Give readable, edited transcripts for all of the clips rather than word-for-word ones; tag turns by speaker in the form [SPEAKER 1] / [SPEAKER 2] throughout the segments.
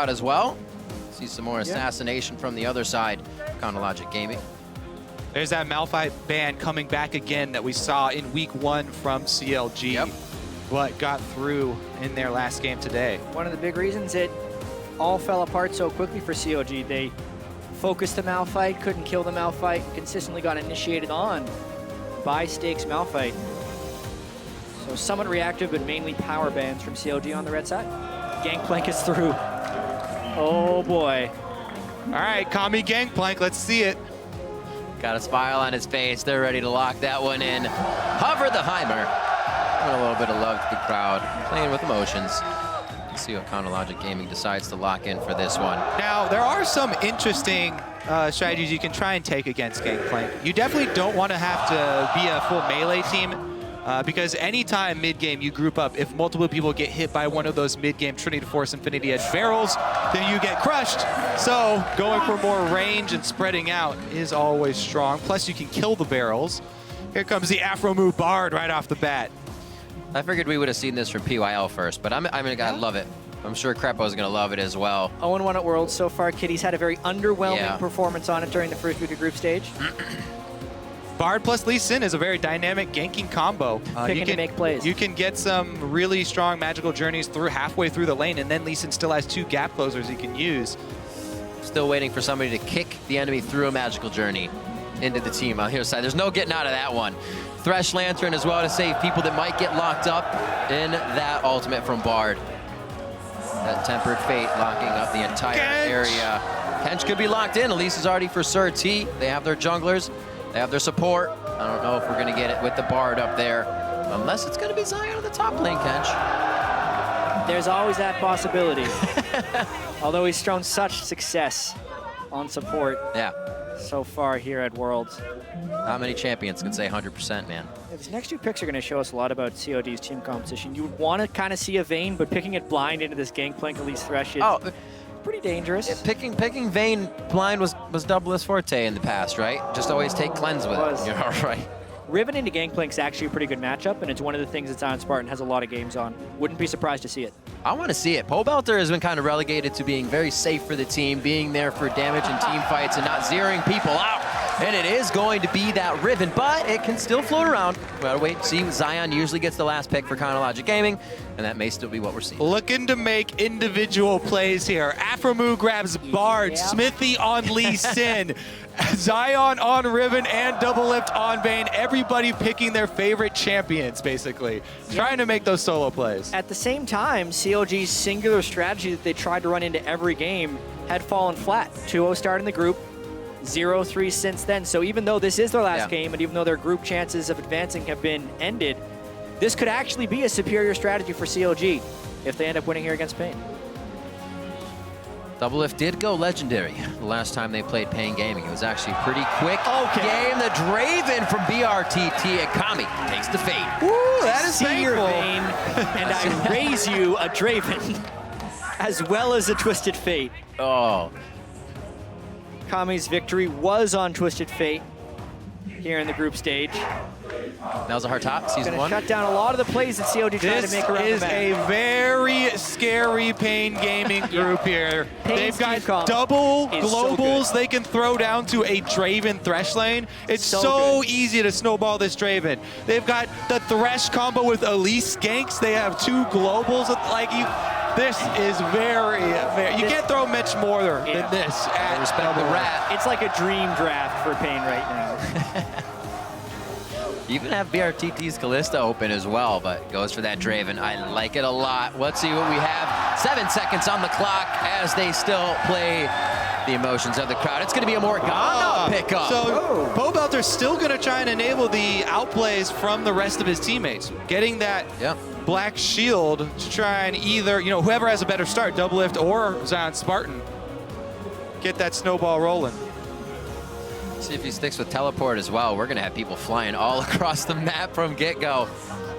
[SPEAKER 1] as well. See some more assassination from the other side. Chronologic Gaming.
[SPEAKER 2] There's that Malphite ban coming back again that we saw in week 1 from CLG.
[SPEAKER 1] Yep.
[SPEAKER 2] But got through in their last game today.
[SPEAKER 3] One of the big reasons it all fell apart so quickly for COG. They focused the Malphite, couldn't kill the Malphite, consistently got initiated on by Stakes Malphite. So somewhat reactive, but mainly power bans from CLG on the red side. Gangplank is through. Oh boy.
[SPEAKER 2] All right, Kami Gangplank, let's see it.
[SPEAKER 1] Got a smile on his face. They're ready to lock that one in. Hover the Heimer. A little bit of love to the crowd. Playing with emotions. Let's see what Chronologic Gaming decides to lock in for this one.
[SPEAKER 2] Now, there are some interesting strategies you can try and take against Gangplank. You definitely don't want to have to be a full melee team because anytime mid-game you group up, if multiple people get hit by one of those mid-game Trinity Force Infinity Edge barrels, then you get crushed. So going for more range and spreading out is always strong. Plus you can kill the barrels. Here comes the Afro Move Bard right off the bat.
[SPEAKER 1] I figured we would have seen this from PYL first, but I love it. I'm sure Crepo's going to love it as well.
[SPEAKER 3] 0-1 at Worlds so far. Kitty's had a very underwhelming performance on it during the first week of group stage.
[SPEAKER 2] Bard plus Lee Sin is a very dynamic ganking combo.
[SPEAKER 3] Picking to make plays.
[SPEAKER 2] You can get some really strong magical journeys through halfway through the lane, and then Lee Sin still has 2 gap closers he can use.
[SPEAKER 1] Still waiting for somebody to kick the enemy through a magical journey into the team on the other side. There's no getting out of that one. Thresh Lantern as well to save people that might get locked up in that ultimate from Bard. That Tempered Fate locking up the entire area. Kench could be locked in. Elise is already for Sir T. They have their junglers. They have their support. I don't know if we're going to get it with the Bard up there. Unless it's going to be Zion on the top lane, Kench.
[SPEAKER 3] There's always that possibility. Although he's shown such success on support so far here at Worlds.
[SPEAKER 1] Not many champions can say 100%, man.
[SPEAKER 3] These next 2 picks are going to show us a lot about COD's team composition. You would want to kind of see a Vayne, but picking it blind into this Gangplank Elise Thresh is pretty dangerous.
[SPEAKER 1] Picking Vayne blind was Double's forte in the past, right? Just always take cleanse with it. You know, right?
[SPEAKER 3] Riven into Gangplank's actually a pretty good matchup, and it's one of the things that Zion Spartan has a lot of games on. Wouldn't be surprised to see it.
[SPEAKER 1] I want to see it. Pobelter has been kind of relegated to being very safe for the team, being there for damage and team fights and not zeroing people out. And it is going to be that Riven, but it can still float around. We gotta wait and see. Zion usually gets the last pick for Chronologic Gaming, and that may still be what we're seeing.
[SPEAKER 2] Looking to make individual plays here. Afromu grabs Bard, Smithy on Lee Sin, Zion on Riven, and Double Lift on Vayne. Everybody picking their favorite champions, basically. Trying to make those solo plays.
[SPEAKER 3] At the same time, CLG's singular strategy that they tried to run into every game had fallen flat. 2-0 start in the group. 0-3 since then. So even though this is their last game, and even though their group chances of advancing have been ended, this could actually be a superior strategy for CLG if they end up winning here against paiN.
[SPEAKER 1] Double Lift did go legendary the last time they played paiN Gaming. It was actually a pretty quick game. The Draven from BRTT, and Kami takes the Fate.
[SPEAKER 3] Woo, that is painful. Vayne, and I raise you a Draven as well as a Twisted Fate.
[SPEAKER 1] Oh.
[SPEAKER 3] Kami's victory was on Twisted Fate here in the group stage.
[SPEAKER 1] That was a hard top, season 1.
[SPEAKER 3] Shut down a lot of the plays that COD tried to make around the map.
[SPEAKER 2] This is a very scary paiN Gaming group here. They've got double globals they can throw down to a Draven Thresh lane. It's so easy to snowball this Draven. They've got the Thresh combo with Elise Skanks. They have 2 globals. This is very, you can't throw much more than this.
[SPEAKER 1] Respect the rat.
[SPEAKER 3] It's like a dream draft for paiN right now.
[SPEAKER 1] You even have BRTT's Callista open as well, but goes for that Draven. I like it a lot. Let's see what we have. 7 seconds on the clock as they still play the emotions of the crowd. It's going to be a Morgana pickup.
[SPEAKER 2] So Pobelter's still going to try and enable the outplays from the rest of his teammates. Getting that black shield to try and either, whoever has a better start, Double Lift or Zion Spartan, get that snowball rolling.
[SPEAKER 1] See if he sticks with teleport as well. We're going to have people flying all across the map from get-go.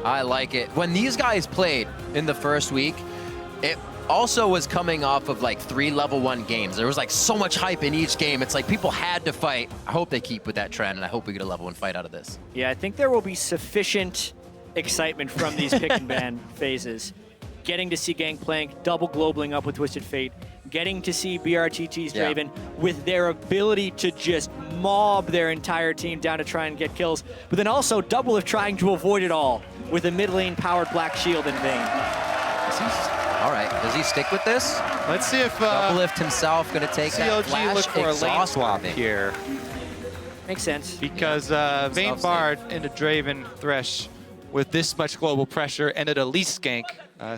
[SPEAKER 1] I like it. When these guys played in the first week, it also was coming off of like 3 level 1 games. There was like so much hype in each game. It's like people had to fight. I hope they keep with that trend, and I hope we get a level 1 fight out of this.
[SPEAKER 3] Yeah, I think there will be sufficient excitement from these pick and ban phases. Getting to see Gangplank double globaling up with Twisted Fate, getting to see BRTT's
[SPEAKER 1] Yeah.
[SPEAKER 3] Draven with their ability to just mob their entire team down to try and get kills, but then also Doublelift trying to avoid it all with a mid lane powered Black Shield in vain.
[SPEAKER 1] All right, does he stick with this?
[SPEAKER 2] Let's see if
[SPEAKER 1] Doublelift himself going to take that
[SPEAKER 2] CLG
[SPEAKER 1] flash
[SPEAKER 2] look for a lane
[SPEAKER 1] exhaust
[SPEAKER 2] swap
[SPEAKER 1] moving.
[SPEAKER 2] here.
[SPEAKER 3] Makes sense.
[SPEAKER 2] Because Vayne Bard into Draven Thresh with this much global pressure and at least gank.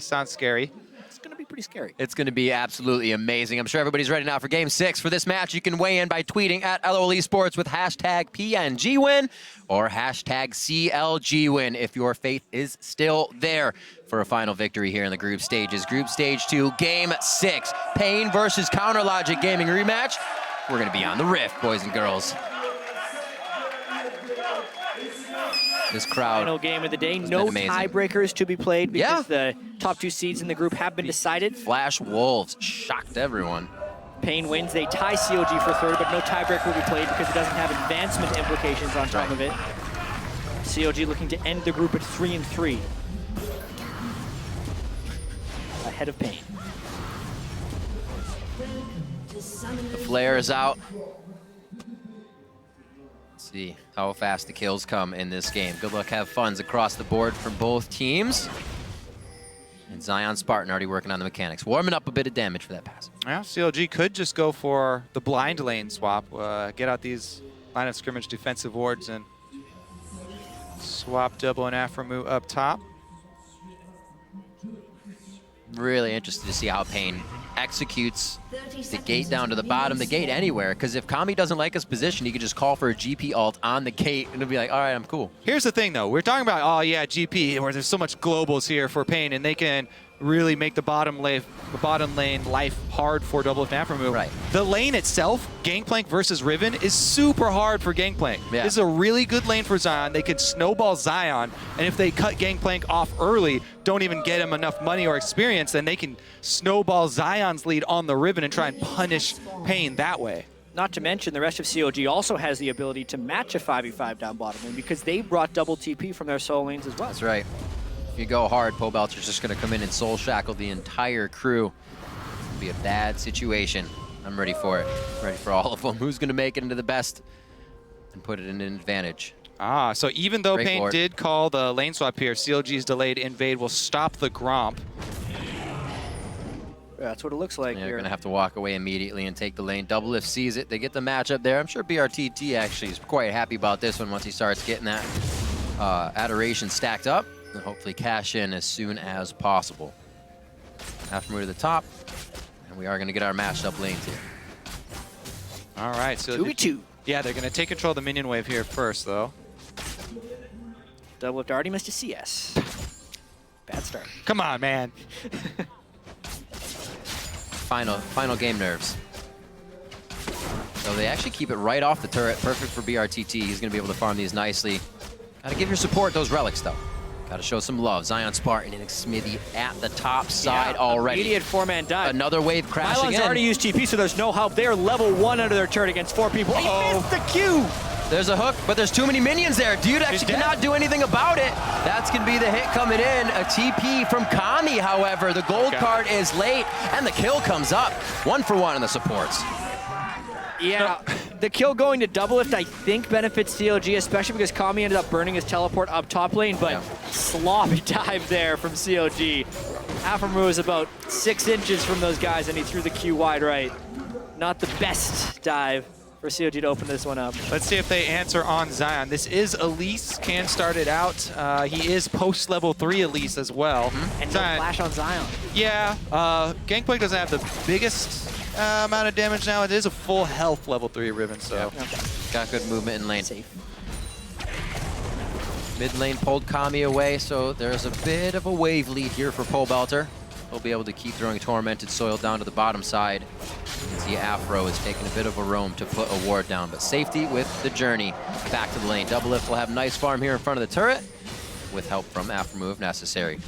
[SPEAKER 2] Sounds scary.
[SPEAKER 3] It's going to be pretty scary.
[SPEAKER 1] It's going to be absolutely amazing. I'm sure everybody's ready now for Game 6. For this match, you can weigh in by tweeting at LOL Esports with hashtag PNGWin or hashtag CLGWin if your faith is still there for a final victory here in the group stages. Group Stage 2, Game 6. paiN versus Counterlogic Gaming rematch. We're going to be on the Rift, boys and girls. This crowd.
[SPEAKER 3] Final game of the day. No
[SPEAKER 1] amazing.
[SPEAKER 3] tiebreakers to be played because
[SPEAKER 1] Yeah.
[SPEAKER 3] the top 2 seeds in the group have been decided.
[SPEAKER 1] Flash Wolves shocked everyone.
[SPEAKER 3] paiN wins. They tie COG for third, but no tiebreaker will be played because it doesn't have advancement implications on top of it. COG looking to end the group at 3-3. Ahead of paiN.
[SPEAKER 1] The flare is out. Let's see how fast the kills come in this game. Good luck, have funs across the board from both teams. And Zion Spartan already working on the mechanics. Warming up a bit of damage for that pass.
[SPEAKER 2] Well, CLG could just go for the blind lane swap. Get out these line of scrimmage defensive wards and swap Double and Aframu up top.
[SPEAKER 1] Really interested to see how paiN executes the gate down to the bottom, the gate anywhere, because if Kami doesn't like his position, he could just call for a GP ult on the gate and it'll be like, all right, I'm cool.
[SPEAKER 2] Here's the thing, though. We're talking about, oh, yeah, GP, where there's so much globals here for paiN, and they can really make the bottom lane life hard for Double and Aframu.
[SPEAKER 1] Right.
[SPEAKER 2] The lane itself, Gangplank versus Riven, is super hard for Gangplank.
[SPEAKER 1] Yeah.
[SPEAKER 2] This is a really good lane for Zion. They can snowball Zion, and if they cut Gangplank off early, don't even get him enough money or experience, then they can snowball Zion's lead on the Riven and try and punish paiN that way.
[SPEAKER 3] Not to mention, the rest of COG also has the ability to match a 5v5 down bottom lane because they brought double TP from their solo lanes as well.
[SPEAKER 1] That's right. If you go hard, Pobelter's just going to come in and soul shackle the entire crew. It'll be a bad situation. I'm ready for it. Ready for all of them. Who's going to make it into the best and put it in an advantage?
[SPEAKER 2] Ah, so even though
[SPEAKER 1] Great
[SPEAKER 2] paiN
[SPEAKER 1] board.
[SPEAKER 2] did call the lane swap here, CLG's delayed invade will stop the Gromp.
[SPEAKER 3] That's what it looks like
[SPEAKER 1] They're
[SPEAKER 3] here.
[SPEAKER 1] going to have to walk away immediately and take the lane. Doublelift sees it. They get the matchup there. I'm sure BRTT actually is quite happy about this one once he starts getting that adoration stacked up. And hopefully cash in as soon as possible. Half move to the top. And we are going to get our matched-up lanes here.
[SPEAKER 2] All right, so
[SPEAKER 3] 2v2.
[SPEAKER 2] yeah, they're going to take control of the minion wave here first, though.
[SPEAKER 3] Doublelift already missed a CS. Bad start.
[SPEAKER 2] Come on, man.
[SPEAKER 1] Final game nerves. So they actually keep it right off the turret. Perfect for BRTT. He's going to be able to farm these nicely. Got to give your support those relics, though. Got to show some love. Zion Spartan and Smithy at the top side already.
[SPEAKER 3] Immediate 4-man dive.
[SPEAKER 1] Another wave crashing
[SPEAKER 3] Mylon's
[SPEAKER 1] in.
[SPEAKER 3] already used TP, so there's no help. They're level 1 under their turret against 4 people. He missed the Q!
[SPEAKER 1] There's a hook, but there's too many minions there. Dude actually cannot do anything about it. That's going to be the hit coming in. A TP from Kami, however. The gold card is late, and the kill comes up. 1 for 1 on the supports.
[SPEAKER 3] Yeah, the kill going to Doublelift, I think, benefits COG, especially because Kami ended up burning his teleport up top lane, but sloppy dive there from COG. Aframu was about 6 inches from those guys, and he threw the Q wide right. Not the best dive for COG to open this one up.
[SPEAKER 2] Let's see if they answer on Zion. This is Elise, can start it out. He is post-level 3 Elise as well.
[SPEAKER 3] And no
[SPEAKER 2] Zion,
[SPEAKER 3] flash on Zion.
[SPEAKER 2] yeah, Gangplank doesn't have the biggest amount of damage now. It is a full health level 3 Riven, so.
[SPEAKER 1] Got good movement in lane.
[SPEAKER 3] Safe.
[SPEAKER 1] Mid lane pulled Kami away, so there's a bit of a wave lead here for Pobelter. He'll be able to keep throwing Tormented Soil down to the bottom side. You can see Afro is taking a bit of a roam to put a ward down, but safety with the journey back to the lane. Doublelift will have nice farm here in front of the turret with help from Afro if necessary.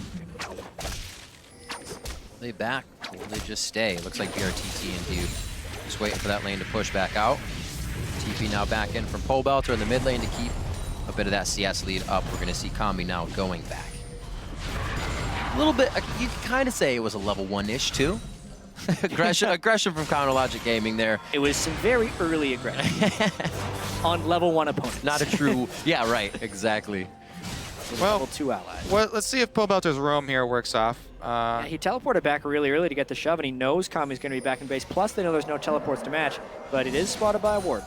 [SPEAKER 1] They back, or will they just stay? Looks like BRTT indeed. Just waiting for that lane to push back out. TP now back in from Pobelter in the mid lane to keep a bit of that CS lead up. We're going to see Kami now going back. A little bit, you can kind of say it was a level 1-ish too. Aggression from Counter Logic Gaming there.
[SPEAKER 3] It was some very early aggression on level 1 opponents.
[SPEAKER 1] Not a true, yeah, right, exactly.
[SPEAKER 2] Well,
[SPEAKER 3] level 2 allies.
[SPEAKER 2] Well, let's see if Pobelter's roam here works off.
[SPEAKER 3] Yeah, he teleported back really early to get the shove, and he knows Kami's going to be back in base. Plus, they know there's no teleports to match, but it is spotted by a ward.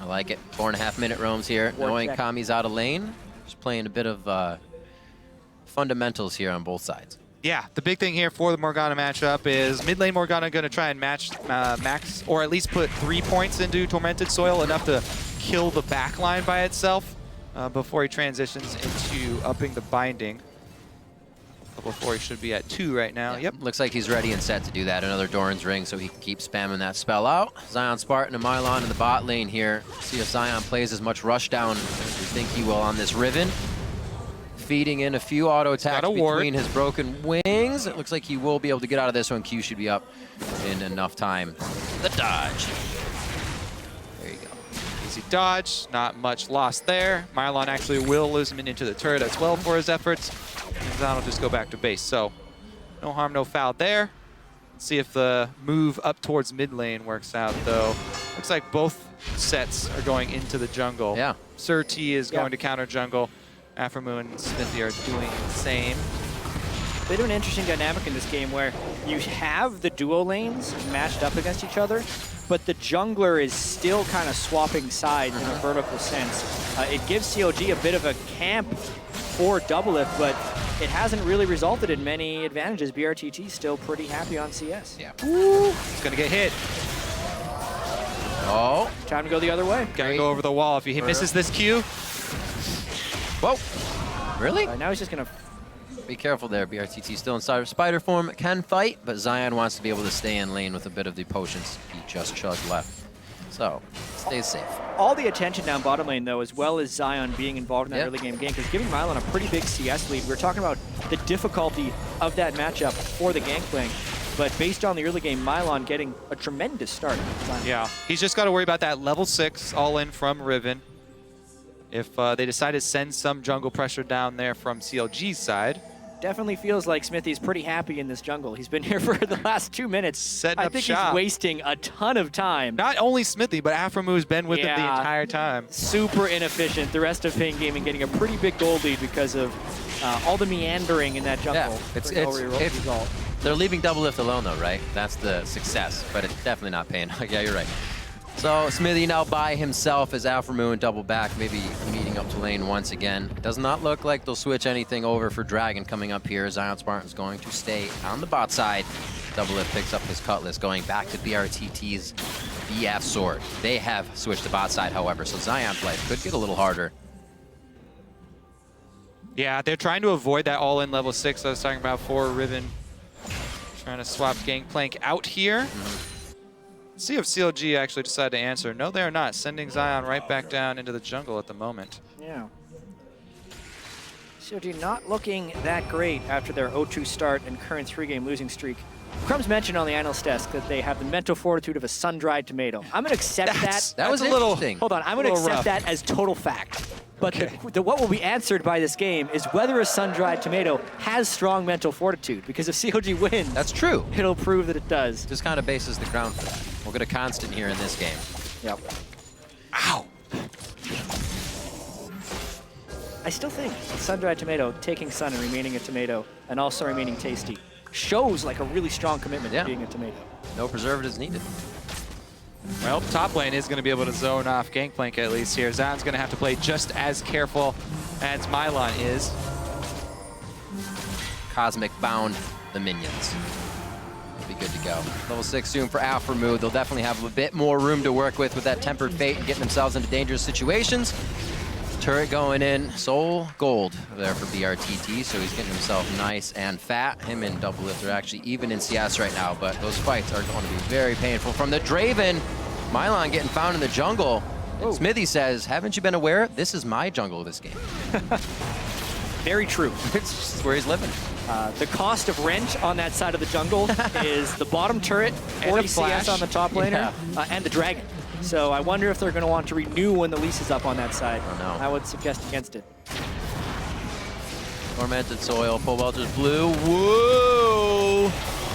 [SPEAKER 1] I like it. 4.5 minute roams here.
[SPEAKER 3] Ward
[SPEAKER 1] Knowing
[SPEAKER 3] check.
[SPEAKER 1] Kami's out of lane. Just playing a bit of fundamentals here on both sides.
[SPEAKER 2] Yeah, the big thing here for the Morgana matchup is mid lane Morgana going to try and match max, or at least put 3 points into Tormented Soil, enough to kill the back line by itself before he transitions into upping the binding. Before he should be at 2 right now. Yep.
[SPEAKER 1] Looks like he's ready and set to do that. Another Doran's Ring, so he can keep spamming that spell out. Zion Spartan and Mylon in the bot lane here. See if Zion plays as much rush down as we think he will on this Riven. Feeding in a few auto attacks between his broken wings. It looks like he will be able to get out of this one. Q should be up in enough time. The dodge. There you go.
[SPEAKER 2] Easy dodge, not much loss there. Mylon actually will lose him into the turret as well for his efforts. And Zion will just go back to base. So no harm, no foul there. Let's see if the move up towards mid lane works out though. Looks like both sets are going into the jungle.
[SPEAKER 1] Yeah.
[SPEAKER 2] Sir T is going to counter jungle. Aframu and Smithy are doing the same.
[SPEAKER 3] Bit of an interesting dynamic in this game where you have the duo lanes matched up against each other, but the jungler is still kind of swapping sides in a vertical sense. It gives COG a bit of a camp for Doublelift, but it hasn't really resulted in many advantages. BRTT still pretty happy on CS.
[SPEAKER 1] Yeah.
[SPEAKER 2] Ooh, he's gonna get hit.
[SPEAKER 1] Oh.
[SPEAKER 3] Time to go the other way.
[SPEAKER 2] Gotta go over the wall. If he misses this Q,
[SPEAKER 1] Whoa. Really?
[SPEAKER 3] Now he's just gonna.
[SPEAKER 1] Be careful there. BRTT still inside of spider form. Can fight, but Zion wants to be able to stay in lane with a bit of the potions he just chugged left. So, stays safe.
[SPEAKER 3] All the attention down bottom lane, though, as well as Zion being involved in that early game is giving Mylon a pretty big CS lead. We're talking about the difficulty of that matchup for the Gangplank, but based on the early game, Mylon getting a tremendous start.
[SPEAKER 2] yeah, he's just got to worry about that level 6 all in from Riven. If they decide to send some jungle pressure down there from CLG's side.
[SPEAKER 3] Definitely feels like Smithy's pretty happy in this jungle. He's been here for the last 2 minutes.
[SPEAKER 2] Setting
[SPEAKER 3] I
[SPEAKER 2] up
[SPEAKER 3] think
[SPEAKER 2] shop.
[SPEAKER 3] he's wasting a ton of time.
[SPEAKER 2] Not only Smithy, but Aframu's been with him the
[SPEAKER 3] Yeah.
[SPEAKER 2] entire time.
[SPEAKER 3] Super inefficient. The rest of paiN Gaming getting a pretty big goal lead because of all the meandering in that jungle.
[SPEAKER 1] Yeah, it's they're leaving Doublelift alone though, right? That's the success, but it's definitely not paiN. Yeah, you're right. So Smithy now by himself as Aframu and double back, maybe meeting up to lane once again. Does not look like they'll switch anything over for Dragon coming up here. Zion Spartan's going to stay on the bot side. Doublelift picks up his Cutlass, going back to BRTT's BF Sword. They have switched to bot side, however, so Zion's life could get a little harder.
[SPEAKER 2] Yeah, they're trying to avoid that all-in level 6 I was talking about for Riven. Trying to swap Gangplank out here. Let's see if CLG actually decide to answer. No, they're not. Sending Zion right back down into the jungle at the moment.
[SPEAKER 3] Yeah. COG not looking that great after their 0-2 start and current 3-game losing streak. Crumbs mentioned on the analyst desk that they have the mental fortitude of a sun-dried tomato. I'm going to accept that.
[SPEAKER 1] That was
[SPEAKER 2] a little
[SPEAKER 1] interesting.
[SPEAKER 3] Hold on, I'm going to accept
[SPEAKER 2] rough.
[SPEAKER 3] that as total fact. But
[SPEAKER 2] Okay.
[SPEAKER 3] what will be answered by this game is whether a sun-dried tomato has strong mental fortitude. Because if COG wins,
[SPEAKER 1] That's true.
[SPEAKER 3] it'll prove that it does.
[SPEAKER 1] Just kind of bases the ground for that. We'll get a constant here in this game.
[SPEAKER 3] Yep.
[SPEAKER 2] Ow!
[SPEAKER 3] I still think a sun-dried tomato, taking sun and remaining a tomato, and also remaining tasty, shows like a really strong commitment to being a tomato.
[SPEAKER 1] No preservatives needed.
[SPEAKER 2] Well, top lane is going to be able to zone off Gangplank at least here. Zion's going to have to play just as careful as Mylon is.
[SPEAKER 1] Cosmic bound the minions. We'll be good to go. Level 6 soon for Aframu. They'll definitely have a bit more room to work with that Tempered Fate and getting themselves into dangerous situations. Turret going in. Soul Gold there for BRTT, so he's getting himself nice and fat. Him and Doublelift are actually even in CS right now, but those fights are going to be very painful. From the Draven, Mylon getting found in the jungle. And Smithy says, haven't you been aware? This is my jungle this game.
[SPEAKER 3] Very true.
[SPEAKER 1] It's just where he's living.
[SPEAKER 3] The cost of rent on that side of the jungle is the bottom turret, 40 CS on the top laner, and the dragon. So I wonder if they're going to want to renew when the lease is up on that side.
[SPEAKER 1] Oh, no.
[SPEAKER 3] I would suggest against it.
[SPEAKER 1] Tormented Soil, Pole Welter's blue. Whoa!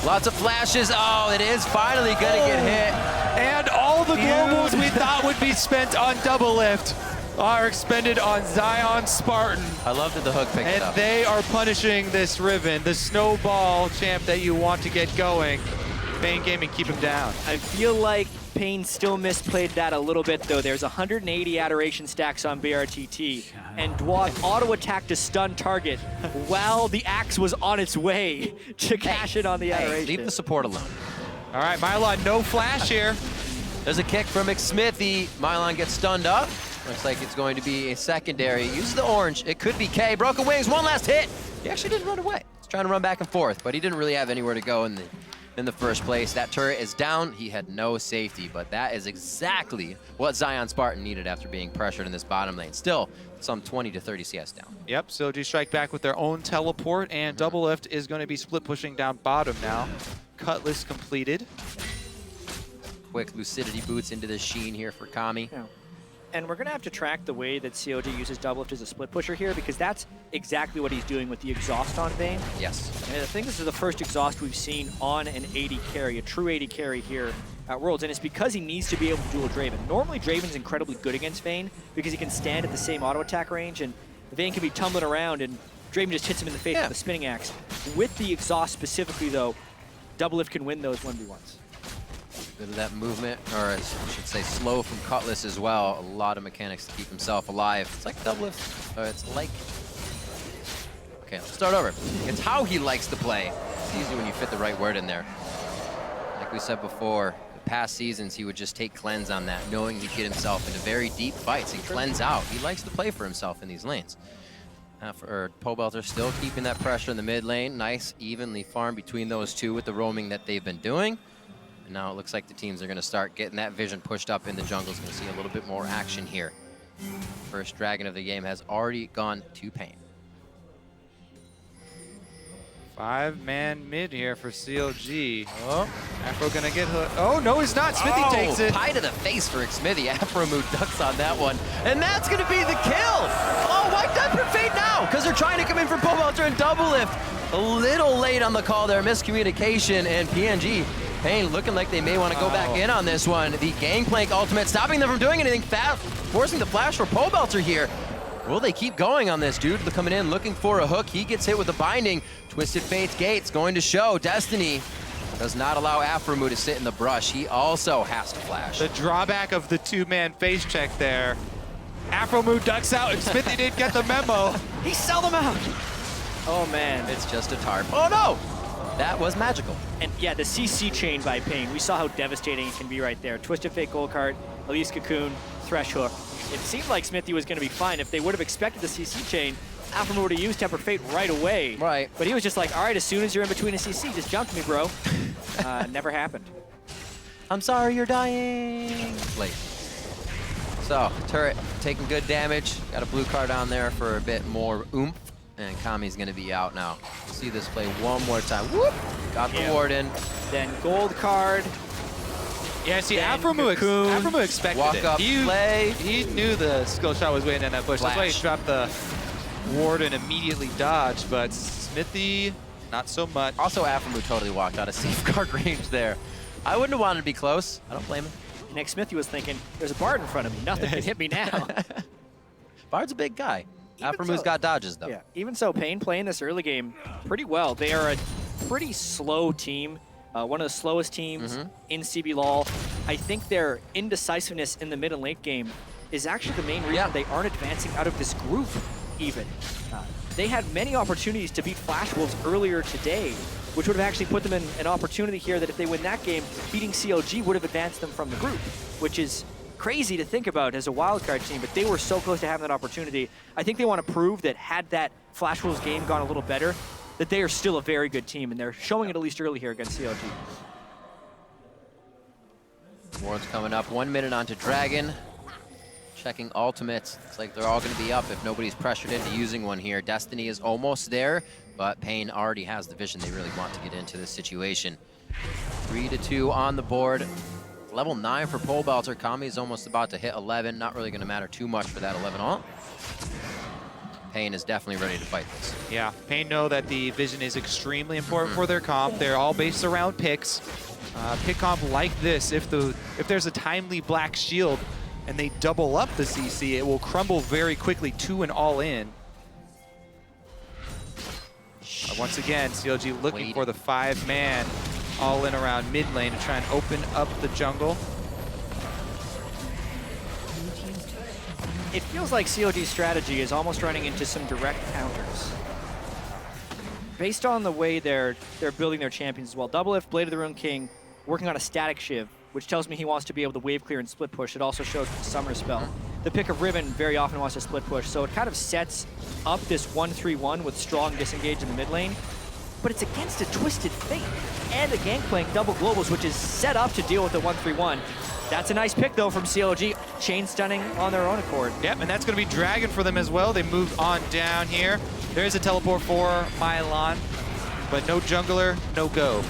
[SPEAKER 1] Lots of flashes. Oh, it is finally gonna get hit.
[SPEAKER 2] And all the globals we thought would be spent on double lift are expended on Zion Spartan.
[SPEAKER 1] I love that the hook picked it
[SPEAKER 2] And
[SPEAKER 1] up.
[SPEAKER 2] they are punishing this Riven, the snowball champ that you want to get going. paiN Gaming keep him down.
[SPEAKER 3] I feel like paiN still misplayed that a little bit, though. There's 180 adoration stacks on BRTT, and Dwog auto-attacked to stun target while the axe was on its way to cash in on the adoration.
[SPEAKER 1] Leave the support alone.
[SPEAKER 2] All right, Mylon, no flash here.
[SPEAKER 1] There's a kick from McSmithy. Mylon gets stunned up. Looks like it's going to be a secondary. Uses the orange. It could be K. Broken wings, one last hit. He actually didn't run away. He's trying to run back and forth, but he didn't really have anywhere to go in the first place. That turret is down. He had no safety, but that is exactly what Zion Spartan needed after being pressured in this bottom lane. Still, some 20 to 30 CS down.
[SPEAKER 2] Yep, CLG strike back with their own teleport, and double lift is going to be split pushing down bottom now. Cutlass completed.
[SPEAKER 1] Quick lucidity boots into the sheen here for Kami.
[SPEAKER 3] Yeah. And we're going to have to track the way that COG uses double lift as a split pusher here, because that's exactly what he's doing with the exhaust on vayN.
[SPEAKER 1] Yes.
[SPEAKER 3] And I think this is the first exhaust we've seen on an 80 carry, a true 80 carry here at Worlds, and it's because he needs to be able to duel Draven. Normally, Draven's incredibly good against vayN because he can stand at the same auto attack range, and vayN can be tumbling around, and Draven just hits him in the face with the spinning axe. With the exhaust specifically, though, double lift can win those 1v1s.
[SPEAKER 1] Bit of that movement, or I should say slow from Cutlass as well. A lot of mechanics to keep himself alive. It's like double lift, or it's like... Okay, let's start over. It's how he likes to play. It's easy when you fit the right word in there. Like we said before, the past seasons he would just take cleanse on that, knowing he'd get himself into very deep fights and cleanse out. He likes to play for himself in these lanes. For paiNBelter still keeping that pressure in the mid lane. Nice, evenly farm between those two with the roaming that they've been doing. And now it looks like the teams are going to start getting that vision pushed up in the jungle. Is going to see a little bit more action here. First dragon of the game has already gone to paiN.
[SPEAKER 2] 5-man mid here for CLG. Oh, Afro gonna get hooked. Oh, no, he's not. Smithy takes it.
[SPEAKER 1] Pie to the face for Smithy. Afro move ducks on that one. And that's going to be the kill. Oh, wiped out for Fate now because they're trying to come in from paiNBelter and double lift. A little late on the call there. Miscommunication, and PNG. paiN looking like they may want to go back in on this one. The Gangplank ultimate stopping them from doing anything fast, forcing the flash for paiNBelter here. Will they keep going on this? Dude coming in looking for a hook. He gets hit with the binding. Twisted Fate's gates going to show. Destiny does not allow Afromu to sit in the brush. He also has to flash.
[SPEAKER 2] The drawback of the two-man face check there. Afromu ducks out, and Smithy didn't get the memo.
[SPEAKER 3] He sell them out. Oh, man.
[SPEAKER 1] It's just a tarp. Oh, no! That was magical.
[SPEAKER 3] And yeah, the CC chain by paiN, we saw how devastating it can be right there. Twisted Fate Gold Card, Elise Cocoon, Thresh Hook. It seemed like Smithy was going to be fine. If they would have expected the CC chain, Afromu would have used Tempered Fate right away.
[SPEAKER 1] Right.
[SPEAKER 3] But he was just like, all right, as soon as you're in between a CC, just jump me, bro. Never happened.
[SPEAKER 1] I'm sorry you're dying. Late. So, turret taking good damage. Got a blue card on there for a bit more oomph. And Kami's going to be out now. We'll see this play one more time. Whoop! Got the warden.
[SPEAKER 3] Then Gold Card.
[SPEAKER 2] Yeah, see, Afromu expected
[SPEAKER 1] Walk
[SPEAKER 2] it.
[SPEAKER 1] up, play.
[SPEAKER 2] He knew the skill shot was waiting in that bush.
[SPEAKER 1] Flash.
[SPEAKER 2] That's why he dropped the ward and immediately dodged, but Smithy, not so much.
[SPEAKER 1] Also, Afromu totally walked out of safeguard range there. I wouldn't have wanted to be close. I don't blame him.
[SPEAKER 3] Nick Smithy was thinking, there's a Bard in front of me. Nothing can hit me now.
[SPEAKER 1] Bard's a big guy. Afromu's got dodges, though.
[SPEAKER 3] Yeah, even so, paiN playing this early game pretty well. They are a pretty slow team. One of the slowest teams in CB LOL. I think their indecisiveness in the mid and late game is actually the main reason they aren't advancing out of this group, even. They had many opportunities to beat Flash Wolves earlier today, which would have actually put them in an opportunity here that if they win that game, beating CLG would have advanced them from the group, which is crazy to think about as a wildcard team, but they were so close to having that opportunity. I think they want to prove that had that Flash Wolves game gone a little better, that they are still a very good team, and they're showing it at least early here against CLG.
[SPEAKER 1] Ward's coming up. 1 minute onto Dragon. Checking ultimates. Looks like they're all going to be up if nobody's pressured into using one here. Destiny is almost there, but paiN already has the vision they really want to get into this situation. 3-2 on the board. Level 9 for paiNBelter. Kami is almost about to hit 11. Not really going to matter too much for that 11 ult. paiN is definitely ready to fight this.
[SPEAKER 2] Yeah, paiN know that the vision is extremely important for their comp. They're all based around picks. Pick comp like this, if there's a timely black shield and they double up the CC, it will crumble very quickly to an all-in. Once again, CLG looking for the 5-man all-in around mid lane to try and open up the jungle.
[SPEAKER 3] It feels like COG's strategy is almost running into some direct counters. Based on the way they're building their champions as well. Doublelift, Blade of the Rune King, working on a static Shiv, which tells me he wants to be able to wave clear and split push. It also shows the Summer Spell. The pick of Ribbon very often wants to split push, so it kind of sets up this 1-3-1 with strong disengage in the mid lane. But it's against a Twisted Fate and a Gangplank double globals, which is set up to deal with the 1-3-1. That's a nice pick, though, from CLG. Chain stunning on their own accord.
[SPEAKER 2] Yep, and that's going to be Dragon for them as well. They moved on down here. There is a teleport for paiN, but no jungler, no go.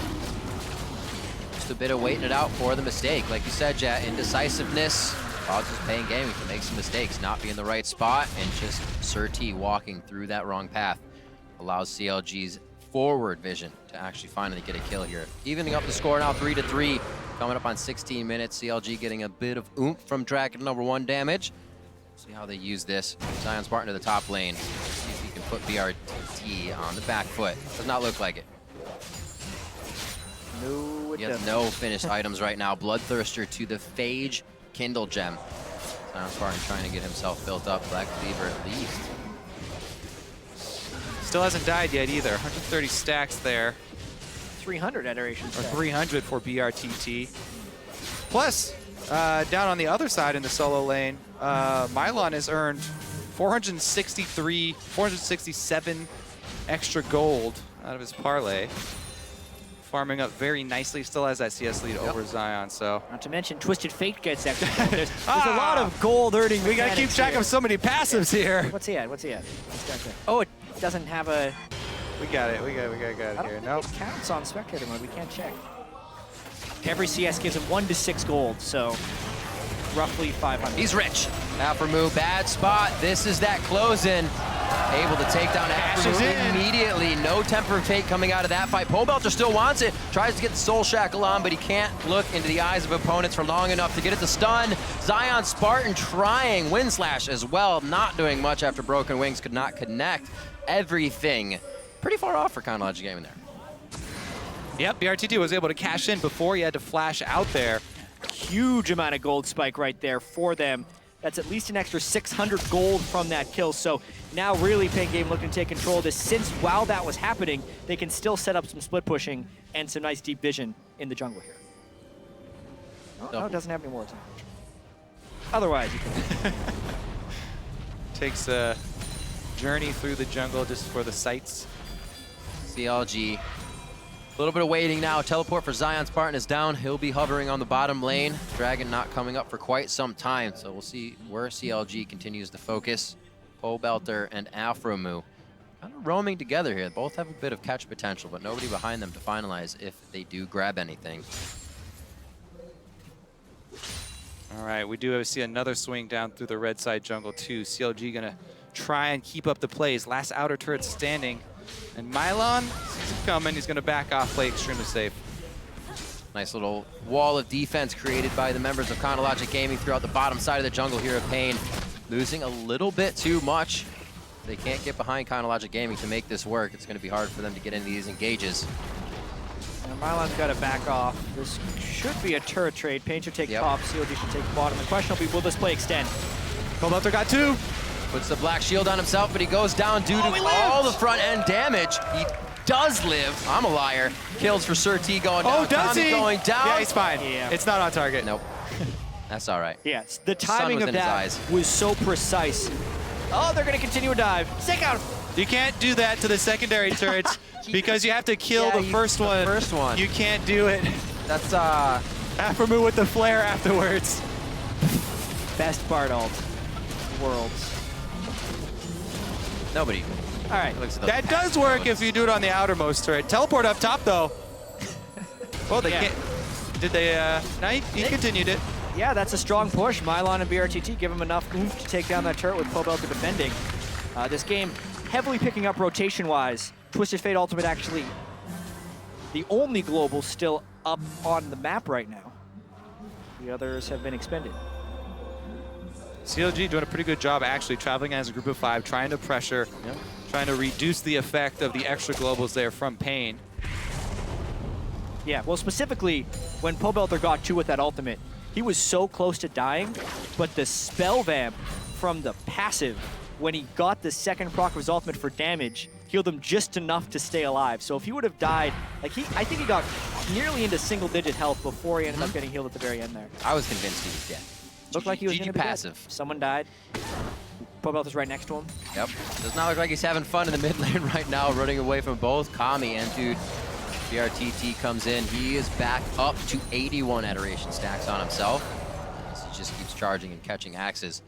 [SPEAKER 1] Just a bit of waiting it out for the mistake. Like you said, Jet, indecisiveness causes paiN Gaming to make some mistakes, not be in the right spot, and just Sir T walking through that wrong path allows CLG's forward vision to actually finally get a kill here. Evening up the score now 3-3. Coming up on 16 minutes, CLG getting a bit of oomph from Dragon #1 damage. See how they use this. Zion Spartan to the top lane. See if he can put BRTT on the back foot. Does not look like it.
[SPEAKER 3] No,
[SPEAKER 1] He has no finished items right now. Bloodthirster to the Phage Kindle Gem. Zion Spartan trying to get himself built up. Black Cleaver at least.
[SPEAKER 2] Still hasn't died yet either. 130 stacks there.
[SPEAKER 3] 300 adoration
[SPEAKER 2] Or
[SPEAKER 3] stack.
[SPEAKER 2] 300 for BRTT. Plus, down on the other side in the solo lane, paiN has earned 467 extra gold out of his parlay. Farming up very nicely, still has that CS lead over Zion, so.
[SPEAKER 3] Not to mention Twisted Fate gets extra gold. There's a lot of gold earning.
[SPEAKER 2] We gotta keep track of so many passives here.
[SPEAKER 3] What's he at? What's he at? Oh, it doesn't have a...
[SPEAKER 2] We got it, we got it
[SPEAKER 3] I
[SPEAKER 2] here.
[SPEAKER 3] don't think
[SPEAKER 2] Nope.
[SPEAKER 3] it counts on spectator mode. We can't check. Every CS gives him 1 to 6 gold, so roughly 500.
[SPEAKER 1] He's rich. Aframu, bad spot. This is that close-in. Able to take down
[SPEAKER 2] Cashes in.
[SPEAKER 1] Aframu immediately. No Temper Fate coming out of that fight. paiNBelter still wants it. Tries to get the Soul Shackle on, but he can't look into the eyes of opponents for long enough to get it to stun. Zion Spartan trying Wind Slash as well. Not doing much after Broken Wings could not connect. Everything pretty far off for Chronology Gaming there.
[SPEAKER 2] Yep, BRTT was able to cash in before he had to flash out there.
[SPEAKER 3] Huge amount of gold spike right there for them. That's at least an extra 600 gold from that kill. So now really paiN Game looking to take control of this. Since while that was happening, they can still set up some split pushing and some nice deep vision in the jungle here. No, it doesn't have any more. Otherwise, you can.
[SPEAKER 2] Takes a journey through the jungle just for the sights.
[SPEAKER 1] CLG. A little bit of waiting now. Teleport for Zion Spartan is down. He'll be hovering on the bottom lane. Dragon not coming up for quite some time, so we'll see where CLG continues to focus. paiNBelter and Aframu kind of roaming together here. Both have a bit of catch potential, but nobody behind them to finalize if they do grab anything.
[SPEAKER 2] All right, we do see another swing down through the red side jungle too. CLG gonna try and keep up the plays. Last outer turret standing. And paiN sees it coming. He's gonna back off, play extremely safe.
[SPEAKER 1] Nice little wall of defense created by the members of Chronologic Gaming throughout the bottom side of the jungle here of paiN. Losing a little bit too much. They can't get behind Chronologic Gaming to make this work. It's gonna be hard for them to get into these engages.
[SPEAKER 3] And paiN's got to back off. This should be a turret trade. paiN should take top, COG should take bottom. The question will be, will this play extend?
[SPEAKER 2] paiNBelter got 2.
[SPEAKER 1] Puts the black shield on himself, but he goes down due to all the front end damage. He does live. I'm a liar. Kills for Sir T going down.
[SPEAKER 2] Oh, does
[SPEAKER 1] Tommy
[SPEAKER 2] he?
[SPEAKER 1] going down.
[SPEAKER 2] Yeah, he's fine.
[SPEAKER 3] Yeah.
[SPEAKER 2] It's not on target.
[SPEAKER 1] Nope. That's all right.
[SPEAKER 3] Yes, the
[SPEAKER 1] Sun
[SPEAKER 3] timing
[SPEAKER 1] was
[SPEAKER 3] of
[SPEAKER 1] in his
[SPEAKER 3] that
[SPEAKER 1] eyes.
[SPEAKER 3] was so precise. Oh, they're going to continue a dive. Stick out.
[SPEAKER 2] You can't do that to the secondary turrets because you have to kill the first one.
[SPEAKER 1] First one.
[SPEAKER 2] You can't do it.
[SPEAKER 1] That's
[SPEAKER 2] Aframu with the flare afterwards.
[SPEAKER 3] Best Bard ult. Worlds.
[SPEAKER 1] nobody.
[SPEAKER 3] All right.
[SPEAKER 1] Looks at
[SPEAKER 2] That does work if you do it on the outermost turret. Teleport up top, though. Well, they can't. Did they? No, he continued it.
[SPEAKER 3] Yeah, that's a strong push. paiN and BRTT give him enough oomph to take down that turret with paiNBelter defending. This game heavily picking up rotation-wise. Twisted Fate Ultimate actually the only global still up on the map right now. The others have been expended.
[SPEAKER 2] CLG doing a pretty good job actually traveling as a group of 5, trying to pressure, trying to reduce the effect of the extra globals there from paiN.
[SPEAKER 3] Yeah, well, specifically, when paiN got 2 with that ultimate, he was so close to dying, but the spell vamp from the passive, when he got the second proc of his ultimate for damage, healed him just enough to stay alive. So if he would have died, like I think he got nearly into single-digit health before he ended up getting healed at the very end there.
[SPEAKER 1] I was convinced he was dead.
[SPEAKER 3] Looked like he was
[SPEAKER 1] GG
[SPEAKER 3] gonna be
[SPEAKER 1] passive.
[SPEAKER 3] dead. Someone died. paiN is right next to him.
[SPEAKER 1] Yep. Does not look like he's having fun in the mid lane right now, running away from both Kami and dude. BRTT comes in. He is back up to 81 adoration stacks on himself. As he just keeps charging and catching axes.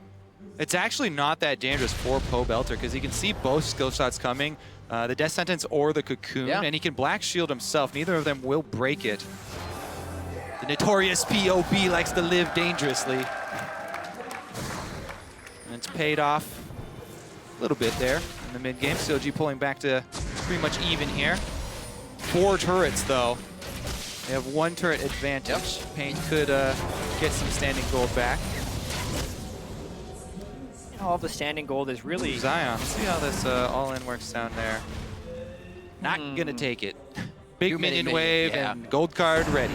[SPEAKER 2] It's actually not that dangerous for paiN because he can see both skill shots coming, the Death Sentence or the Cocoon, and he can Black Shield himself. Neither of them will break it. The notorious POB likes to live dangerously. And it's paid off a little bit there in the mid-game. CLG pulling back to pretty much even here. 4 turrets, though. They have 1 turret advantage. paiN could get some standing gold back.
[SPEAKER 3] All the standing gold is really...
[SPEAKER 2] Zion, see how this all-in works down there. Not gonna take it. Big minion wave and gold card ready.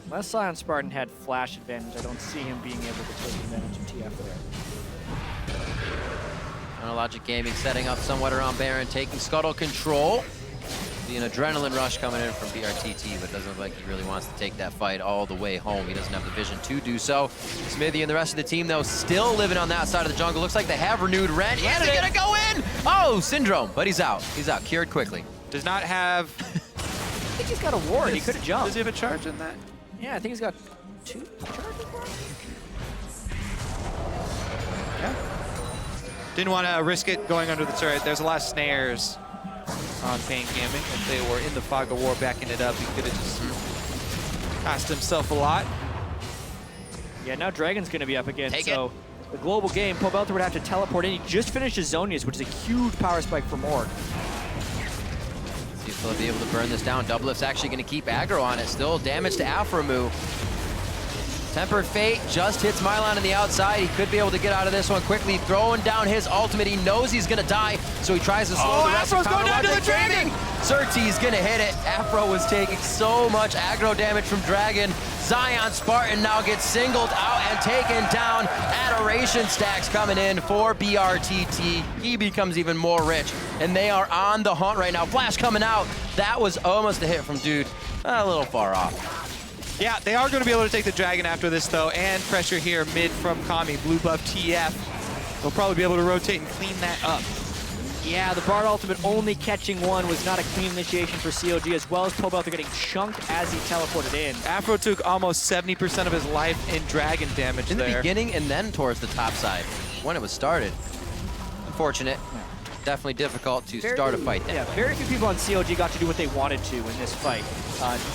[SPEAKER 3] Unless Zion Spartan had flash advantage, I don't see him being able to take advantage of TF there.
[SPEAKER 1] Logic Gaming setting up somewhat around Baron, taking Scuttle control. The adrenaline rush coming in from BRTT, but doesn't look like he really wants to take that fight all the way home. He doesn't have the vision to do so. Smithy and the rest of the team, though, still living on that side of the jungle. Looks like they have renewed Ren. Is he gonna go in? Oh, Syndrome, but he's out. He's out, cured quickly.
[SPEAKER 2] Does not have...
[SPEAKER 3] I think he's got a ward. He could have jumped.
[SPEAKER 2] Does he have a charge in that?
[SPEAKER 3] Yeah, I think he's got 2 charges.
[SPEAKER 2] Yeah. Didn't want to risk it going under the turret. There's a lot of snares on paiN Gaming. If they were in the fog of war backing it up, he could have just cost himself a lot.
[SPEAKER 3] Yeah, now Dragon's going to be up again. So the global game, paiN would have to teleport in. He just finished his Zonius, which is a huge power spike for Morg.
[SPEAKER 1] See if they'll be able to burn this down. Doublelift's actually going to keep aggro on it. Still damage to Aframu. Tempered Fate just hits Mylon on the outside. He could be able to get out of this one quickly, throwing down his ultimate. He knows he's gonna die, so he tries to slow the rest of
[SPEAKER 2] Afro's going down to the Dragon!
[SPEAKER 1] Xerxes gonna hit it. Afro was taking so much aggro damage from Dragon. Zion Spartan now gets singled out and taken down. Adoration stacks coming in for BRTT. He becomes even more rich, and they are on the hunt right now. Flash coming out. That was almost a hit from dude. A little far off.
[SPEAKER 2] Yeah, they are going to be able to take the Dragon after this, though, and pressure here mid from Kami. Blue buff TF. They'll probably be able to rotate and clean that up.
[SPEAKER 3] Yeah, the Bard ultimate only catching 1 was not a clean initiation for COG, as well as paiN getting chunked as he teleported in.
[SPEAKER 2] Afro took almost 70% of his life in Dragon damage
[SPEAKER 1] in
[SPEAKER 2] there.
[SPEAKER 1] the beginning and then towards the top side when it was started. Unfortunate. Definitely difficult to start a fight then.
[SPEAKER 3] Yeah, very few people on COG got to do what they wanted to in this fight.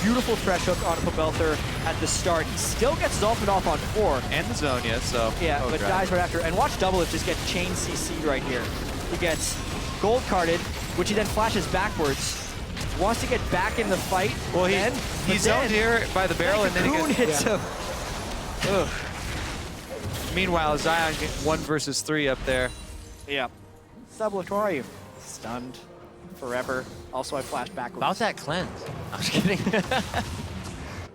[SPEAKER 3] Beautiful thresh hook on paiN at the start. He still gets his ultimate off on 4.
[SPEAKER 2] And the Zonia, so...
[SPEAKER 3] Yeah, but dies right after. And watch Doublelift just get chain CC'd right here. He gets gold carded, which he then flashes backwards. Wants to get back in the fight.
[SPEAKER 2] Well, he's zoned here by the barrel, and then he
[SPEAKER 3] hits him.
[SPEAKER 2] Ugh. Meanwhile, Zion get 1 versus 3 up there.
[SPEAKER 3] Yeah. Doublelift, where are you? Stunned forever. Also, I flashed backwards.
[SPEAKER 1] About that cleanse. I'm just kidding.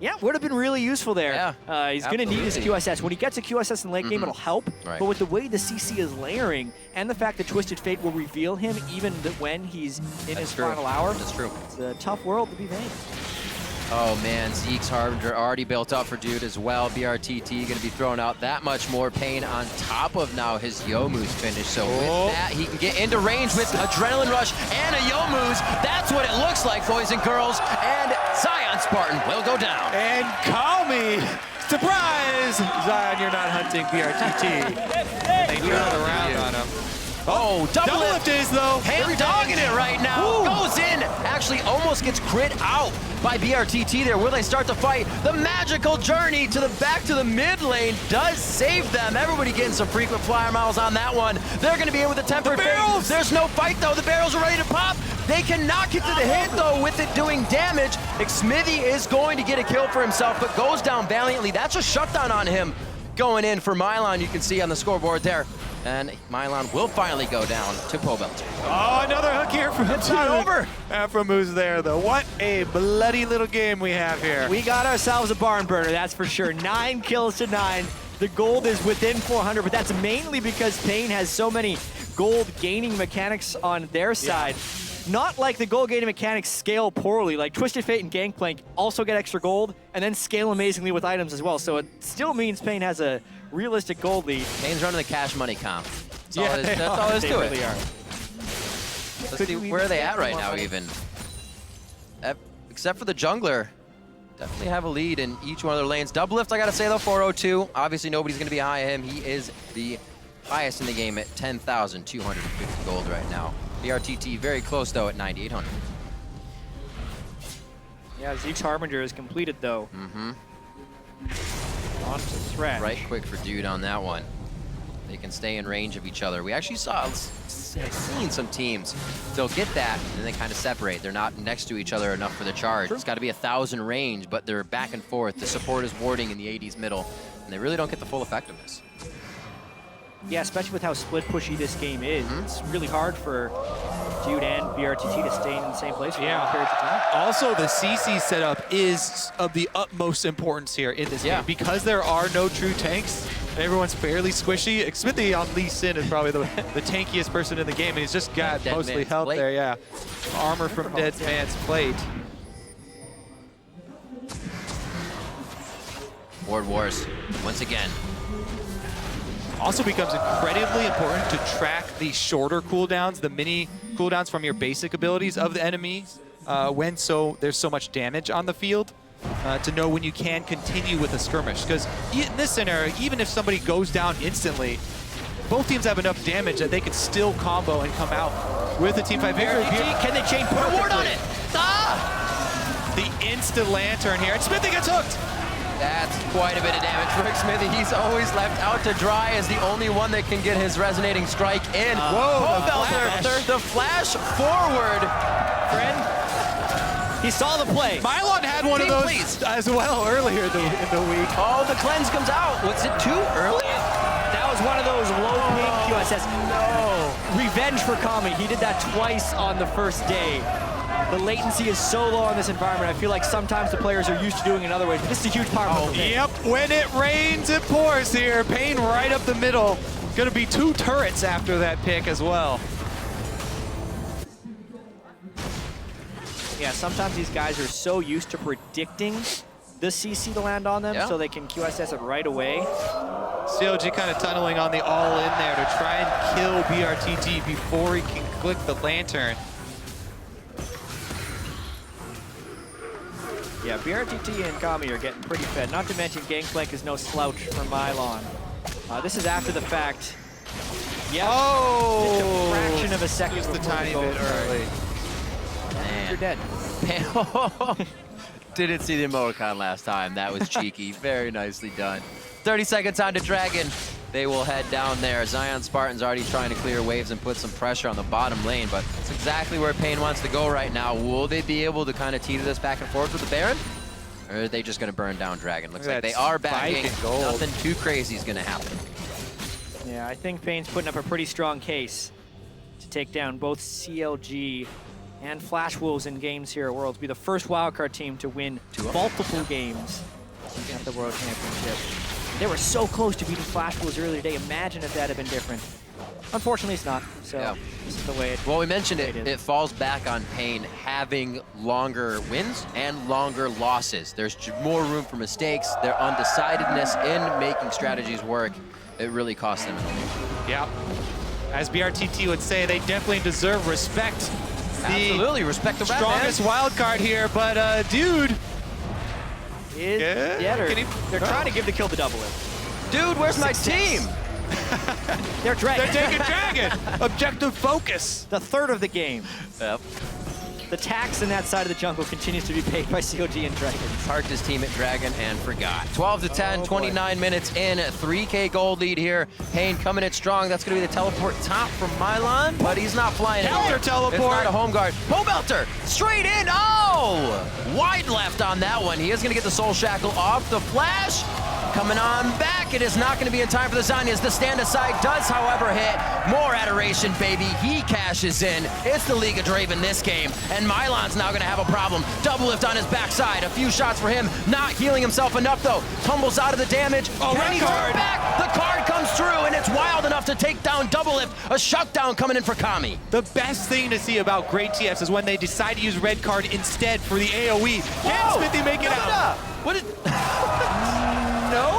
[SPEAKER 3] Yeah, would have been really useful there.
[SPEAKER 1] Yeah,
[SPEAKER 3] he's going to need his QSS. When he gets a QSS in late game, it'll help.
[SPEAKER 1] Right.
[SPEAKER 3] But with the way the CC is layering, and the fact that Twisted Fate will reveal him even when he's in his final hour,
[SPEAKER 1] that's true.
[SPEAKER 3] It's a tough world to be vain.
[SPEAKER 1] Oh man, Zeke's Harbinger already built up for dude as well. BRTT going to be throwing out that much more paiN on top of now his Youmuu's finish. So with that, he can get into range with Adrenaline Rush and a Youmuu's. That's what it looks like, boys and girls. And Zion Spartan will go down.
[SPEAKER 2] And Kami, surprise! Zion, you're not hunting BRTT. They turn it around on him.
[SPEAKER 1] Oh, double lift
[SPEAKER 2] is, though.
[SPEAKER 1] paiN dogging it right now.
[SPEAKER 2] Woo.
[SPEAKER 1] Goes in. Actually almost gets crit out by BRTT there. Will they start the fight? The magical journey to the back to the mid lane does save them. Everybody getting some frequent flyer miles on that one. They're going to be in with a tempered fate. There's no fight, though. The barrels are ready to pop. They cannot get to the hit, though, with it doing damage. Xmithie is going to get a kill for himself, but goes down valiantly. That's a shutdown on him going in for paiN. You can see on the scoreboard there. And paiN will finally go down to Pobelter.
[SPEAKER 2] Oh, another hook here from
[SPEAKER 1] It's not over.
[SPEAKER 2] From who's there, though. What a bloody little game we have here.
[SPEAKER 3] We got ourselves a barn burner, that's for sure. 9 kills to 9. The gold is within 400, but that's mainly because paiN has so many gold gaining mechanics on their side. Not like the gold gaining mechanics scale poorly, like Twisted Fate and Gangplank also get extra gold and then scale amazingly with items as well. So it still means paiN has a realistic gold lead.
[SPEAKER 1] paiN's running the cash money comp. That's all
[SPEAKER 2] Yeah,
[SPEAKER 1] it is. That's all there is
[SPEAKER 3] They
[SPEAKER 1] to
[SPEAKER 3] really
[SPEAKER 1] it.
[SPEAKER 3] are.
[SPEAKER 1] Let's see, where are they at right now even? Except for the jungler. Definitely have a lead in each one of their lanes. Double lift, I gotta say though, 402. Obviously nobody's gonna be high of him. He is the highest in the game at 10,250 gold right now. BRTT very close though at 9,800.
[SPEAKER 3] Yeah, Zeke's Harbinger is completed though.
[SPEAKER 1] Mm-hmm.
[SPEAKER 3] On to Thresh.
[SPEAKER 1] Right quick for Dude on that one. They can stay in range of each other. We actually seen some teams. They'll get that and then they kind of separate. They're not next to each other enough for the charge. It's got to be 1,000 range, but they're back and forth. The support is warding in the AD's middle, and they really don't get the full effectiveness.
[SPEAKER 3] Yeah, especially with how split pushy this game is. It's really hard for Dude and BRTT to stay in the same place for long periods of time.
[SPEAKER 2] Also, the CC setup is of the utmost importance here in this game. Because there are no true tanks, everyone's fairly squishy. Xmithie on Lee Sin is probably the tankiest person in the game, and he's just got
[SPEAKER 1] Dead
[SPEAKER 2] mostly
[SPEAKER 1] Man's
[SPEAKER 2] health
[SPEAKER 1] Plate.
[SPEAKER 2] there, yeah. Armor from Dead Man's Plate.
[SPEAKER 1] Ward Wars, once again.
[SPEAKER 2] Also becomes incredibly important to track the shorter cooldowns, the mini cooldowns from your basic abilities of the enemies when there's so much damage on the field to know when you can continue with a skirmish. Because in this scenario, even if somebody goes down instantly, both teams have enough damage that they can still combo and come out with a team fight victory.
[SPEAKER 3] Can they chain
[SPEAKER 1] Put a ward on it!
[SPEAKER 2] The instant lantern here, and Xmithie gets hooked!
[SPEAKER 1] That's quite a bit of damage for Xmithie. He's always left out to dry as the only one that can get his resonating strike in.
[SPEAKER 2] Whoa,
[SPEAKER 1] the flash forward.
[SPEAKER 3] Friend, he saw the play.
[SPEAKER 2] paiN had one of those as well earlier in the week.
[SPEAKER 1] Oh, the cleanse comes out. Was it too early?
[SPEAKER 3] That was one of those low ping QSS.
[SPEAKER 1] No.
[SPEAKER 3] Revenge for Kami. He did that twice on the first day. The latency is so low in this environment. I feel like sometimes the players are used to doing it in other ways, but this is a huge power move.
[SPEAKER 2] Yep, when it rains, it pours here. paiN right up the middle. Gonna be 2 turrets after that pick as well.
[SPEAKER 3] Yeah, sometimes these guys are so used to predicting the CC to land on them, so they can QSS it right away.
[SPEAKER 2] CLG kind of tunneling on the all-in there to try and kill BRTT before he can click the lantern.
[SPEAKER 3] Yeah, BRTT and Kami are getting pretty fed. Not to mention Gangplank is no slouch for Mylon. This is after the fact. Yeah.
[SPEAKER 2] Oh!
[SPEAKER 3] Just a fraction of a second.
[SPEAKER 2] Just a
[SPEAKER 3] before
[SPEAKER 2] tiny
[SPEAKER 3] the
[SPEAKER 2] bit
[SPEAKER 3] goal.
[SPEAKER 2] early.
[SPEAKER 1] Man.
[SPEAKER 3] You're dead.
[SPEAKER 1] Didn't see the emoticon last time. That was cheeky. Very nicely done. 30 seconds on to Dragon. They will head down there. Zion Spartan's already trying to clear waves and put some pressure on the bottom lane, but it's exactly where paiN wants to go right now. Will they be able to kind of teeter this back and forth with the Baron? Or are they just going to burn down Dragon? Looks like they are backing. Nothing too crazy is going to happen.
[SPEAKER 3] Yeah, I think paiN's putting up a pretty strong case to take down both CLG and Flash Wolves in games here at Worlds. Be the first wildcard team to win multiple games at the World Championship. They were so close to beating Flash Wolves earlier today. Imagine if that had been different. Unfortunately, it's not. So this is the way it.
[SPEAKER 1] Well, we mentioned it.
[SPEAKER 3] is.
[SPEAKER 1] It falls back on paiN having longer wins and longer losses. There's more room for mistakes. Their undecidedness in making strategies work, it really costs them in the league.
[SPEAKER 2] Yep. As BRTT would say, they definitely deserve respect.
[SPEAKER 1] Absolutely, respect the
[SPEAKER 2] strongest wild card here, but dude.
[SPEAKER 3] Yeah, they're trying to give the kill to double it.
[SPEAKER 1] Dude, where's my team?
[SPEAKER 3] They're Dragon.
[SPEAKER 2] They're taking Dragon. Objective focus.
[SPEAKER 3] The third of the game.
[SPEAKER 1] Yep.
[SPEAKER 3] The tax in that side of the jungle continues to be paid by COG and Dragons.
[SPEAKER 1] Parked his team at Dragon and forgot. 12 to 10, 29 minutes in, 3K gold lead here. paiN coming in strong. That's going to be the teleport top from Mylon, but he's not flying
[SPEAKER 2] Counter
[SPEAKER 1] anywhere.
[SPEAKER 2] teleport.
[SPEAKER 1] It's not a home guard. Pole Belter, straight in. Oh! Wide left on that one. He is going to get the Soul Shackle off. The flash coming on back. It is not going to be in time for the Zanyas. The stand aside does, however, hit. More adoration, baby. He cashes in. It's the League of Draven this game, and Mylon's now going to have a problem. Double lift on his backside. A few shots for him. Not healing himself enough, though. Tumbles out of the damage.
[SPEAKER 2] Oh,
[SPEAKER 1] Can
[SPEAKER 2] red
[SPEAKER 1] he
[SPEAKER 2] card.
[SPEAKER 1] turn back? The card comes through, and it's wild enough to take down double lift. A shutdown coming in for Kami.
[SPEAKER 2] The best thing to see about great TFs is when they decide to use red card instead for the AoE. Can Smithy make it out?
[SPEAKER 1] What is... No?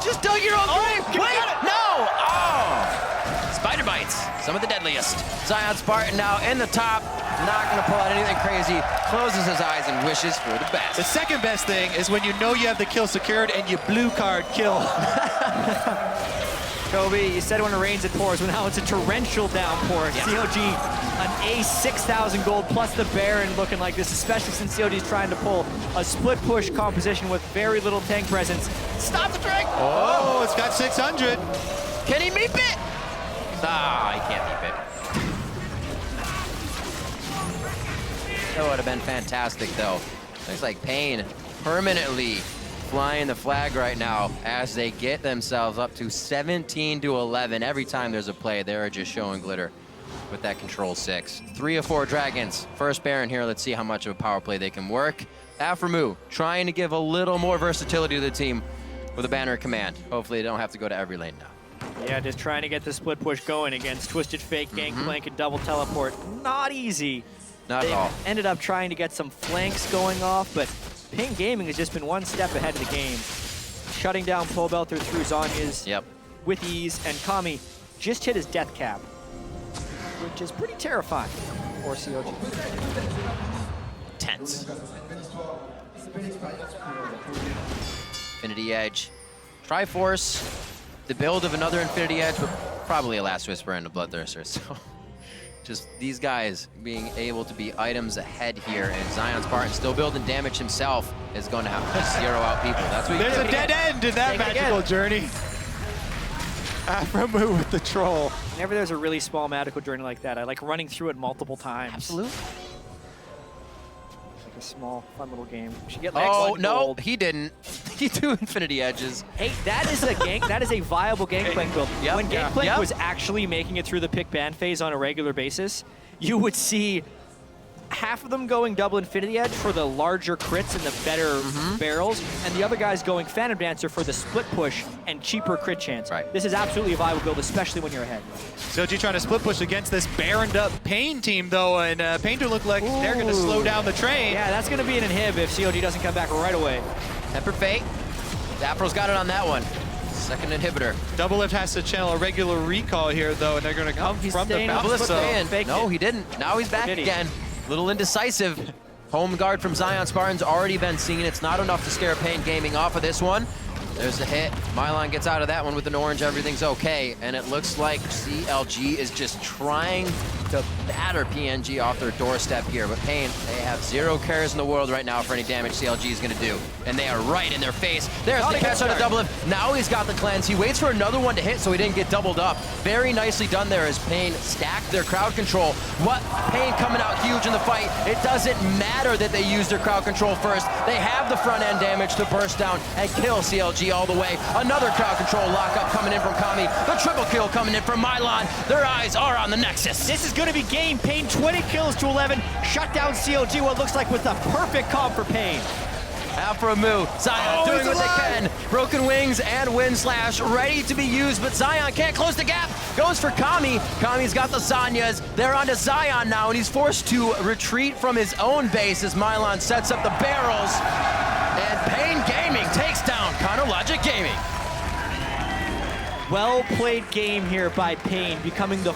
[SPEAKER 1] You just dug your own grave. Wait, no! Oh! Spider bites, some of the deadliest. Zion Spartan now in the top, not gonna pull out anything crazy, closes his eyes and wishes for the best.
[SPEAKER 2] The second best thing is when you know you have the kill secured and you blue card kill.
[SPEAKER 3] Kobe, you said when it rains it pours, well now it's a torrential downpour.
[SPEAKER 1] Yeah.
[SPEAKER 3] COG, an ace 6,000 gold plus the Baron looking like this, especially since COG is trying to pull a split push composition with very little tank presence. Stop the drink!
[SPEAKER 2] Oh, it's got 600.
[SPEAKER 1] Can he meep it? Ah, he can't meep it. That would have been fantastic, though. Looks like paiN permanently flying the flag right now as they get themselves up to 17 to 11. Every time there's a play, they're just showing glitter with that control 6. 3 of 4 Dragons. First Baron here. Let's see how much of a power play they can work. Aframu trying to give a little more versatility to the team with a banner command. Hopefully they don't have to go to every lane now.
[SPEAKER 3] Yeah, just trying to get the split push going against Twisted Fate, Gangplank, and Double Teleport. Not easy.
[SPEAKER 1] Not
[SPEAKER 3] They
[SPEAKER 1] at all.
[SPEAKER 3] ended up trying to get some flanks going off, but paiN Gaming has just been one step ahead of the game. Shutting down Pole Belter through Zanyas
[SPEAKER 1] Yep.
[SPEAKER 3] with ease, and Kami just hit his death cap, which is pretty terrifying for COG.
[SPEAKER 1] Tense. Infinity Edge. Triforce. The build of another Infinity Edge, but probably a Last Whisper and a Bloodthirster. So just these guys being able to be items ahead here, and Zion Spartan still building damage himself is going to have to zero out people. That's what you
[SPEAKER 2] There's
[SPEAKER 1] get.
[SPEAKER 2] a dead end in that
[SPEAKER 3] Take it
[SPEAKER 2] magical
[SPEAKER 3] again.
[SPEAKER 2] journey. Aframu with the troll.
[SPEAKER 3] Whenever there's a really small magical journey like that, I like running through it multiple times.
[SPEAKER 1] Absolutely.
[SPEAKER 3] Like a small, fun little game. We should get
[SPEAKER 1] Oh,
[SPEAKER 3] one
[SPEAKER 1] no,
[SPEAKER 3] gold.
[SPEAKER 1] he didn't. He threw Infinity Edges.
[SPEAKER 3] Hey, that is a that is a viable Gangplank build.
[SPEAKER 1] Yep,
[SPEAKER 3] When
[SPEAKER 1] yeah,
[SPEAKER 3] Gangplank
[SPEAKER 1] yep.
[SPEAKER 3] was actually making it through the pick ban phase on a regular basis, you would see half of them going double Infinity Edge for the larger crits and the better barrels, and the other guys going Phantom Dancer for the split push and cheaper crit chance.
[SPEAKER 1] Right.
[SPEAKER 3] This is absolutely a viable build, especially when you're ahead.
[SPEAKER 2] COG trying to split push against this baroned up paiN team though, and paiN do look like they're going to slow down the train.
[SPEAKER 3] Yeah, that's going to be an inhib if COG doesn't come back right away.
[SPEAKER 1] Temper Fate. Zapro's got it on that one. Second inhibitor.
[SPEAKER 2] Double Lift has to channel a regular recall here though, and they're going to come
[SPEAKER 3] he's
[SPEAKER 2] from the
[SPEAKER 3] staying
[SPEAKER 2] back.
[SPEAKER 3] on foot
[SPEAKER 2] So
[SPEAKER 3] there.
[SPEAKER 1] In.
[SPEAKER 3] faked
[SPEAKER 1] No,
[SPEAKER 3] it.
[SPEAKER 1] he didn't. Now he's back
[SPEAKER 3] Did he?
[SPEAKER 1] again. Little indecisive. Home guard from Zion Spartan's already been seen. It's not enough to scare paiN Gaming off of this one. There's the hit. Mylon gets out of that one with an orange. Everything's okay. And it looks like CLG is just trying to batter PNG off their doorstep here. But paiN, they have zero cares in the world right now for any damage CLG is going to do. And they are right in their face. There's the catch on a double lift. Now he's got the cleanse. He waits for another one to hit so he didn't get doubled up. Very nicely done there as paiN stacked their crowd control. What? paiN coming out huge in the fight. It doesn't matter that they use their crowd control first. They have the front end damage to burst down and kill CLG all the way. Another crowd control lockup coming in from Kami. The triple kill coming in from Mylon. Their eyes are on the Nexus.
[SPEAKER 3] This is going to be game. paiN 20 kills to 11. Shut down CLG, what looks like with the perfect comp for paiN.
[SPEAKER 1] Aframu, Zion doing what they can. Broken wings and wind slash ready to be used, but Zion can't close the gap. Goes for Kami. Kami's got the Zanyas. They're onto Zion now, and he's forced to retreat from his own base as Mylon sets up the barrels. And paiN Gaming takes down Chronologic Gaming.
[SPEAKER 3] Well played game here by paiN, becoming the